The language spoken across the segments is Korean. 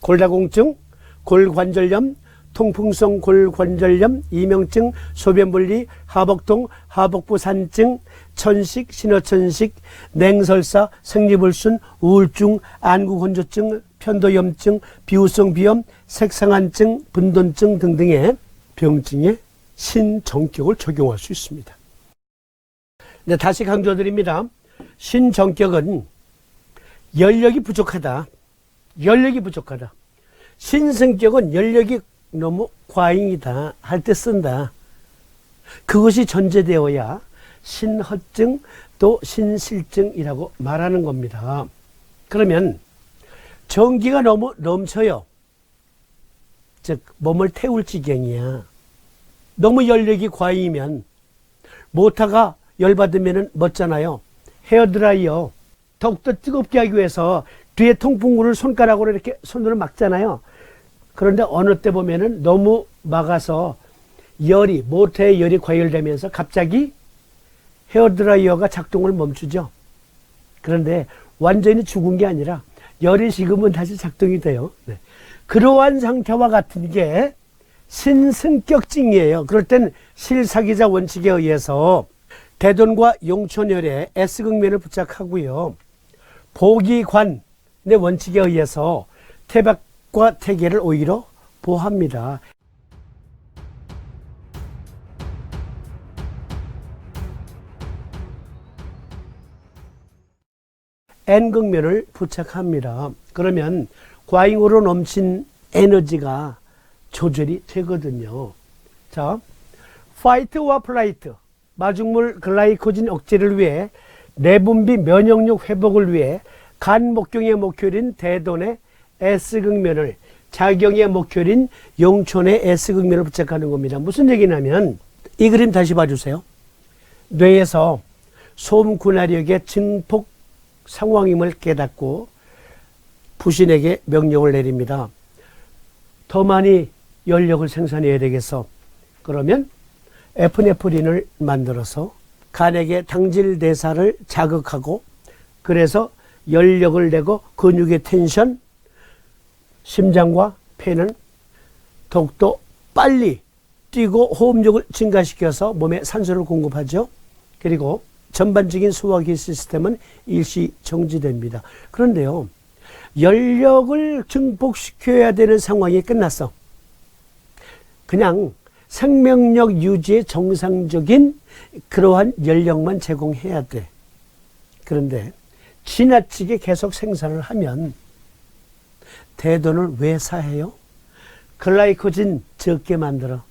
골다공증, 골관절염, 통풍성 골관절염, 이명증, 소변분리, 하복통, 하복부산증, 천식, 신어천식, 냉설사, 생리불순, 우울증, 안구건조증, 편도염증, 비후성 비염, 색상한증, 분돈증 등등의 병증에 신정격을 적용할 수 있습니다. 네, 다시 강조드립니다. 신정격은 연력이 부족하다. 연력이 부족하다. 신성격은 연력이 너무 과잉이다 할 때 쓴다. 그것이 전제되어야 신허증 또 신실증이라고 말하는 겁니다. 그러면 전기가 너무 넘쳐요. 즉 몸을 태울 지경이야. 너무 연력이 과잉이면 모터가 열받으면 멎잖아요. 헤어드라이어 더욱더 뜨겁게 하기 위해서 뒤에 통풍구를 손가락으로 이렇게 손으로 막잖아요. 그런데 어느 때 보면은 너무 막아서 모터의 열이 과열되면서 갑자기 헤어드라이어가 작동을 멈추죠. 그런데 완전히 죽은 게 아니라 열이 식으면 다시 작동이 돼요. 네. 그러한 상태와 같은 게 신승격증이에요. 그럴 땐 실사기자 원칙에 의해서 대돈과 용촌혈에 S극면을 부착하고요. 보기관의 원칙에 의해서 태박과 태계를 오히려 보호합니다. N극면을 부착합니다. 그러면 과잉으로 넘친 에너지가 조절이 되거든요. 자, 파이트와 플라이트, 마중물 글라이코진 억제를 위해 내분비 면역력 회복을 위해 간 목경의 목혈인 대돈의 S극면을 자경의 목혈인 용촌의 S극면을 부착하는 겁니다. 무슨 얘기냐면 이 그림 다시 봐주세요. 뇌에서 소음분화력의 증폭 상황임을 깨닫고 부신에게 명령을 내립니다. 더 많이 연력을 생산해야 되겠어. 그러면 에프네프린을 만들어서 간에게 당질 대사를 자극하고 그래서 연력을 내고 근육의 텐션, 심장과 폐는 더욱더 빨리 뛰고 호흡력을 증가시켜서 몸에 산소를 공급하죠. 그리고 전반적인 소화기 시스템은 일시 정지됩니다. 그런데요, 연력을 증폭시켜야 되는 상황이 끝났어. 그냥 생명력 유지의 정상적인 그러한 연력만 제공해야 돼. 그런데 지나치게 계속 생산을 하면 대돈을 왜 사해요? 글라이코진 적게 만들어.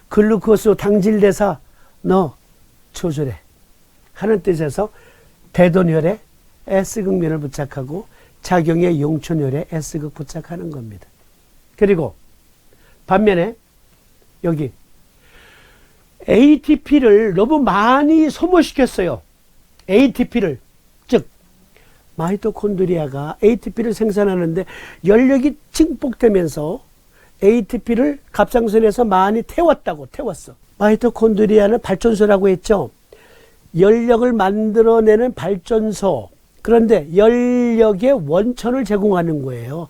글루코스 당질대사 너 조절해. 하는 뜻에서 대돈혈에 S극면을 부착하고 자경의 용촌혈에 S극 부착하는 겁니다. 그리고 반면에 여기 ATP를 너무 많이 소모시켰어요. ATP를, 즉 마이토콘드리아가 ATP를 생산하는데 연력이 증폭되면서 ATP를 갑상선에서 많이 태웠어. 마이토콘드리아는 발전소라고 했죠. 연력을 만들어내는 발전소. 그런데 연력의 원천을 제공하는 거예요.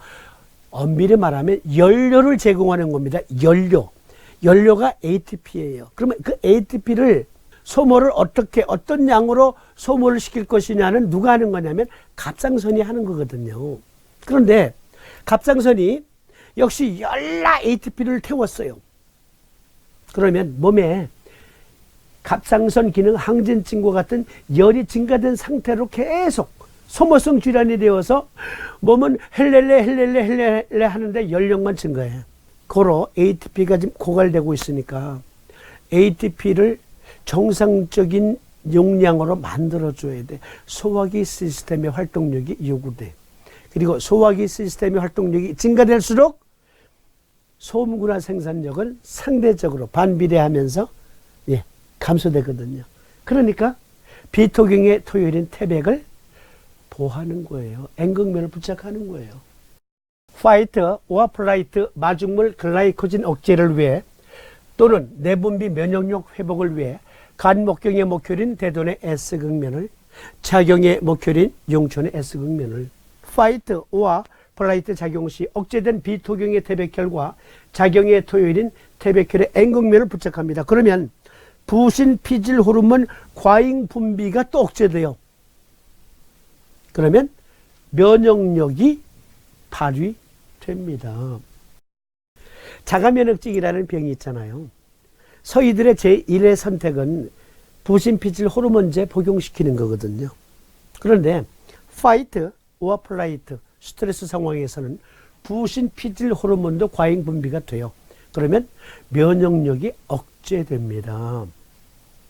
엄밀히 말하면 연료를 제공하는 겁니다. 연료가 ATP예요. 그러면 그 ATP를 소모를 어떤 양으로 소모를 시킬 것이냐는 누가 하는 거냐면 갑상선이 하는 거거든요. 그런데 갑상선이 역시 열나 ATP를 태웠어요. 그러면 몸에 갑상선 기능 항진증과 같은 열이 증가된 상태로 계속 소모성 질환이 되어서 몸은 헬렐레 하는데 연력만 증가해. 고로 ATP가 지금 고갈되고 있으니까 ATP를 정상적인 용량으로 만들어줘야 돼. 소화기 시스템의 활동력이 요구돼. 그리고 소화기 시스템의 활동력이 증가될수록 소음분화 생산력은 상대적으로 반비례하면서 감소되거든요. 그러니까 비토경의 토혈인 태백을 보호하는 거예요. N극면을 부착하는 거예요. 파이트와 플라이트 마중물 글라이코진 억제를 위해 또는 내분비 면역력 회복을 위해 간 목경의 목혈인 대돈의 S극면을, 자경의 목혈인 용촌의 S극면을, 파이트와 플라이트 작용 시 억제된 비토경의 태백혈과 작용의 토요일인 태백혈의 N극면을 부착합니다. 그러면 부신 피질 호르몬 과잉 분비가 또 억제돼요. 그러면 면역력이 발휘됩니다. 자가면역증이라는 병이 있잖아요. 서희들의 제1의 선택은 부신피질 호르몬제 복용시키는 거거든요. 그런데 파이트 or 플라이트 스트레스 상황에서는 부신피질 호르몬도 과잉 분비가 돼요. 그러면 면역력이 억제됩니다.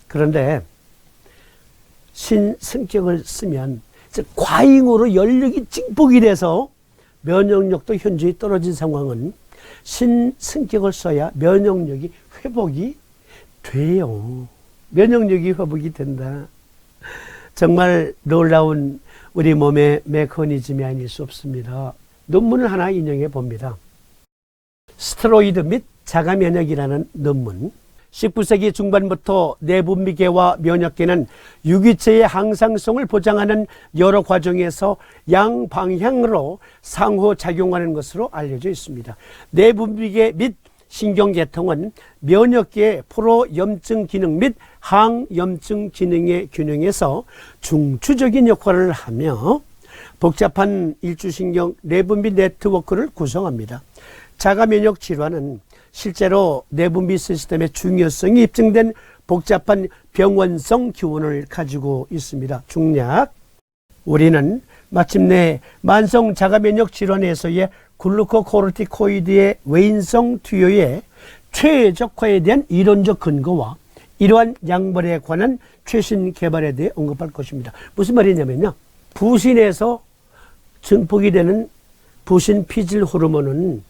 그런데 신승격을 쓰면 과잉으로 연력이 증폭이 돼서 면역력도 현저히 떨어진 상황은 신승격을 써야 면역력이 회복이 돼요. 면역력이 회복이 된다. 정말 놀라운 우리 몸의 메커니즘이 아닐 수 없습니다. 논문을 하나 인용해 봅니다. 스테로이드 및 자가면역이라는 논문. 19세기 중반부터 내분비계와 면역계는 유기체의 항상성을 보장하는 여러 과정에서 양방향으로 상호작용하는 것으로 알려져 있습니다. 내분비계 및 신경계통은 면역계의 프로염증 기능 및 항염증 기능의 균형에서 중추적인 역할을 하며 복잡한 일주신경 내분비 네트워크를 구성합니다. 자가면역 질환은 실제로 내분비 시스템의 중요성이 입증된 복잡한 병원성 기원을 가지고 있습니다. 중략, 우리는 마침내 만성 자가면역 질환에서의 글루코코르티코이드의 외인성 투여의 최적화에 대한 이론적 근거와 이러한 약물에 관한 최신 개발에 대해 언급할 것입니다. 무슨 말이냐면요, 부신에서 증폭이 되는 부신 피질 호르몬은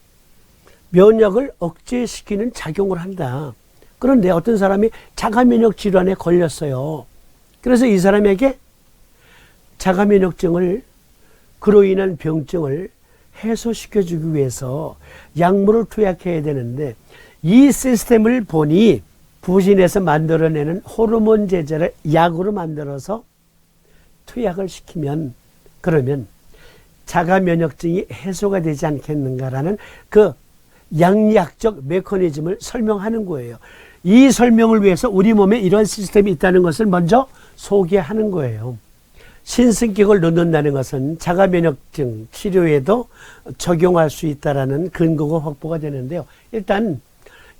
면역을 억제시키는 작용을 한다. 그런데 어떤 사람이 자가면역 질환에 걸렸어요. 그래서 이 사람에게 자가면역증을, 그로 인한 병증을 해소시켜주기 위해서 약물을 투약해야 되는데, 이 시스템을 보니 부신에서 만들어내는 호르몬 제제를 약으로 만들어서 투약을 시키면, 그러면 자가면역증이 해소가 되지 않겠는가라는 그 양리학적 메커니즘을 설명하는 거예요. 이 설명을 위해서 우리 몸에 이런 시스템이 있다는 것을 먼저 소개하는 거예요. 신승격을 넣는다는 것은 자가면역증 치료에도 적용할 수 있다는 근거가 확보가 되는데요. 일단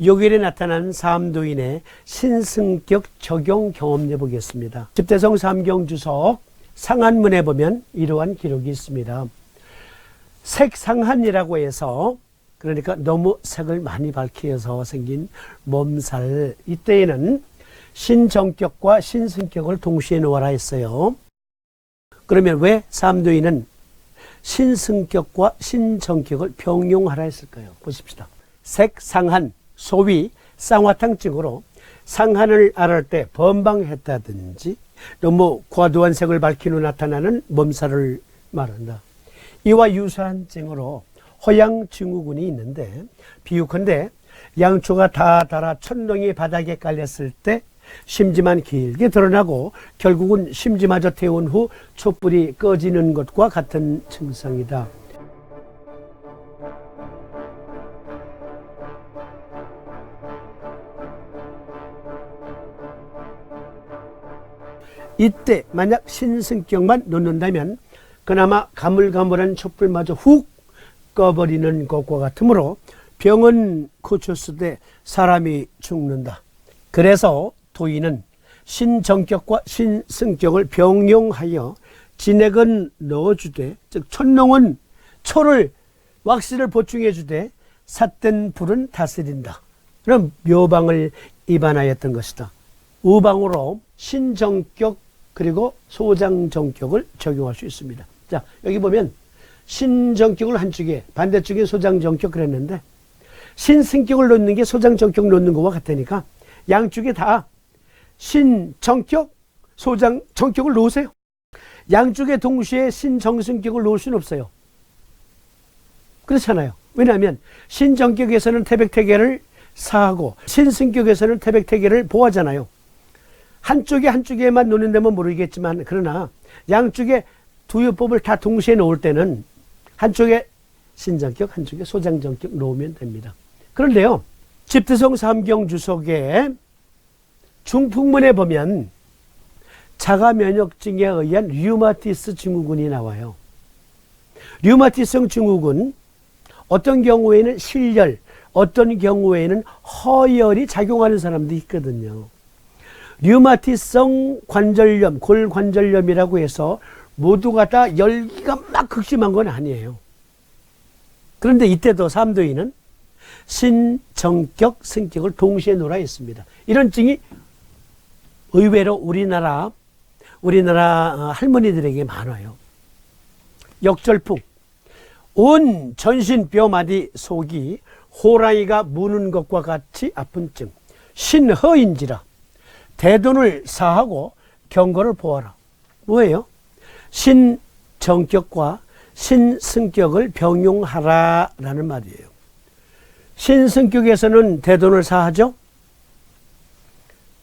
요일에 나타나는 삼도인의 신승격 적용 경험해 보겠습니다. 집대성 삼경주석 상한문에 보면 이러한 기록이 있습니다. 색상한이라고 해서, 그러니까 너무 색을 많이 밝혀서 생긴 몸살, 이때에는 신정격과 신승격을 동시에 놓아라 했어요. 그러면 왜 삼도인은 신승격과 신정격을 병용하라 했을까요? 보십시다. 색상한, 소위 쌍화탕증으로 상한을 앓을 때 범방했다든지 너무 과도한 색을 밝히는 나타나는 몸살을 말한다. 이와 유사한 증으로 허양증후군이 있는데, 비유컨대 양초가 다 닳아 천렁이 바닥에 깔렸을 때 심지만 길게 드러나고 결국은 심지마저 태운 후 촛불이 꺼지는 것과 같은 증상이다. 이때 만약 신승격만 놓는다면 그나마 가물가물한 촛불마저 훅 꺼버리는 것과 같으므로 병은 고쳤을 때 사람이 죽는다. 그래서 도인은 신정격과 신승격을 병용하여 진액은 넣어주되, 즉 천농은 초를 왁스를 보충해주되 삿된 불은 다스린다. 그럼 묘방을 입안하였던 것이다. 우방으로 신정격 그리고 소장정격을 적용할 수 있습니다. 자, 여기 보면 신정격을 한쪽에, 반대쪽에 소장정격 그랬는데, 신승격을 놓는 게 소장정격 놓는 거와 같으니까 양쪽에 다 신정격, 소장정격을 놓으세요. 양쪽에 동시에 신정승격을 놓을 수는 없어요. 그렇잖아요. 왜냐하면 신정격에서는 태백태계를 사하고 신승격에서는 태백태계를 보하잖아요. 한쪽에만 놓는 데면 모르겠지만, 그러나 양쪽에 두유법을 다 동시에 놓을 때는 한쪽에 신정격, 한쪽에 소장정격 놓으면 됩니다. 그런데요, 집대성 삼경주석의 중풍문에 보면 자가면역증에 의한 류마티스 증후군이 나와요. 류마티성 증후군, 어떤 경우에는 실열, 어떤 경우에는 허열이 작용하는 사람도 있거든요. 류마티성 관절염, 골관절염이라고 해서 모두가 다 열기가 막 극심한 건 아니에요. 그런데 이때도 삼도인은 신정격, 승격을 동시에 놓으라 했습니다. 이런 증이 의외로 우리나라 할머니들에게 많아요. 역절풍, 온 전신 뼈마디 속이 호랑이가 무는 것과 같이 아픈 증, 신허인지라 대돈을 사하고 경거를 보아라. 뭐예요? 신정격과 신승격을 병용하라라는 말이에요. 신승격에서는 대돈을 사하죠.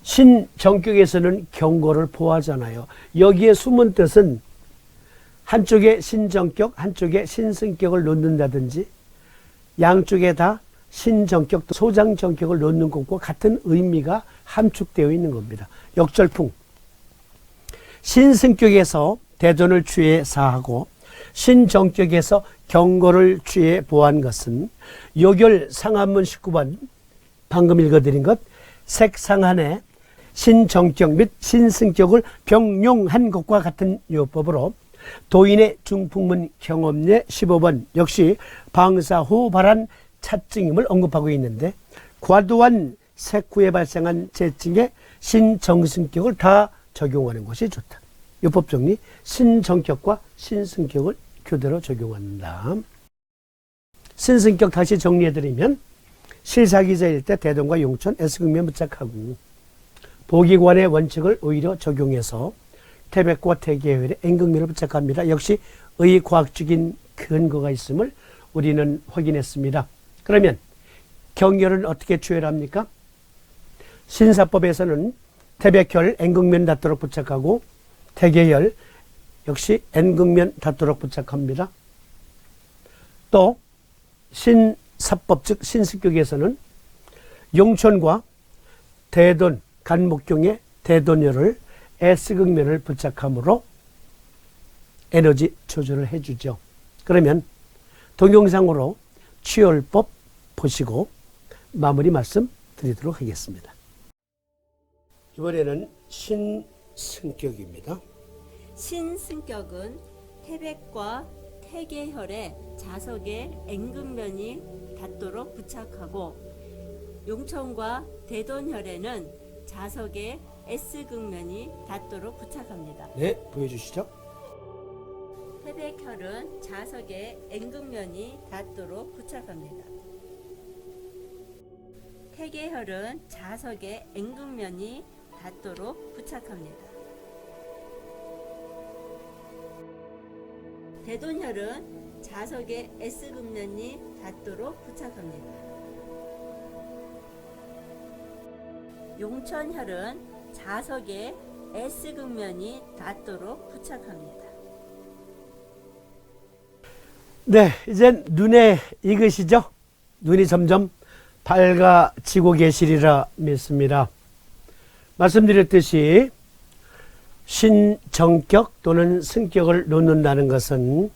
신정격에서는 경거를 보하잖아요. 여기에 숨은 뜻은 한쪽에 신정격, 한쪽에 신승격을 놓는다든지 양쪽에 다 신정격, 소장정격을 놓는 것과 같은 의미가 함축되어 있는 겁니다. 역절풍, 신승격에서 대돈을 취해 사하고 신정격에서 경거를 취해 보한 것은 요결 상한문 19번 방금 읽어드린 것 색상한에 신정격 및 신승격을 병용한 것과 같은 요법으로 도인의 중풍문 경험례 15번 역시 방사 후 발한 차증임을 언급하고 있는데 과도한 색 후에 발생한 재증에 신정승격을 다 적용하는 것이 좋다. 요법 정리, 신정격과 신승격을 교대로 적용한다. 신승격 다시 정리해드리면 실사기자일 때 대돈과 용천, S극면 부착하고 보기관의 원칙을 오히려 적용해서 태백과 태계혈의 N극면을 부착합니다. 역시 의과학적인 근거가 있음을 우리는 확인했습니다. 그러면 경혈은 어떻게 추혈합니까? 신사법에서는 태백혈 N극면 닿도록 부착하고 태계혈 역시 N극면 닿도록 부착합니다. 또 신사법 즉 신승격에서는 용천과 대돈, 간목경의 대돈혈을 S극면을 부착함으로 에너지 조절을 해주죠. 그러면 동영상으로 취혈법 보시고 마무리 말씀 드리도록 하겠습니다. 이번에는 신승격입니다. 신승격은 태백과 태계혈의 자석에 N극면이 닿도록 부착하고 용천과 대돈혈에는 자석에 S극면이 닿도록 부착합니다. 네, 보여주시죠. 태백혈은 자석에 N극면이 닿도록 부착합니다. 태계혈은 자석에 N극면이 닿도록 부착합니다. 대돈혈은 자석에 S극면이 닿도록 부착합니다. 용천혈은 자석에 S극면이 닿도록 부착합니다. 네, 이제 눈에 익으시죠? 눈이 점점 밝아지고 계시리라 믿습니다. 말씀드렸듯이 신정격 또는 승격을 놓는다는 것은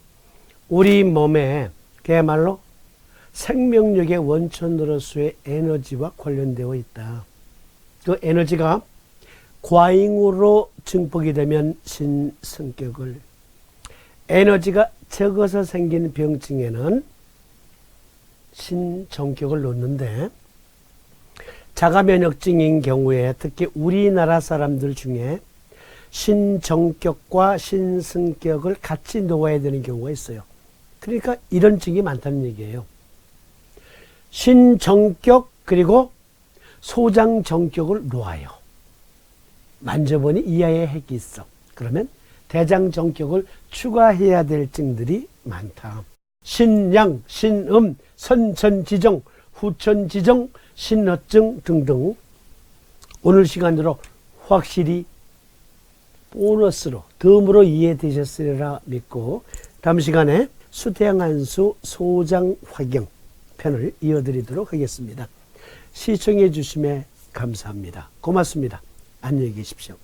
우리 몸에 그야말로 생명력의 원천으로서의 에너지와 관련되어 있다. 그 에너지가 과잉으로 증폭이 되면 신승격을, 에너지가 적어서 생긴 병증에는 신정격을 놓는데 자가면역증인 경우에 특히 우리나라 사람들 중에 신정격과 신승격을 같이 놓아야 되는 경우가 있어요. 그러니까 이런 증이 많다는 얘기예요. 신정격 그리고 소장정격을 놓아요. 만져보니 이하의 핵이 있어. 그러면 대장정격을 추가해야 될 증들이 많다. 신양, 신음, 선천지정, 후천지정, 신허증 등등 오늘 시간으로 확실히 보너스로 덤으로 이해되셨으리라 믿고 다음 시간에 수태양한수 소장 화경 편을 이어드리도록 하겠습니다. 시청해 주심에 감사합니다. 고맙습니다. 안녕히 계십시오.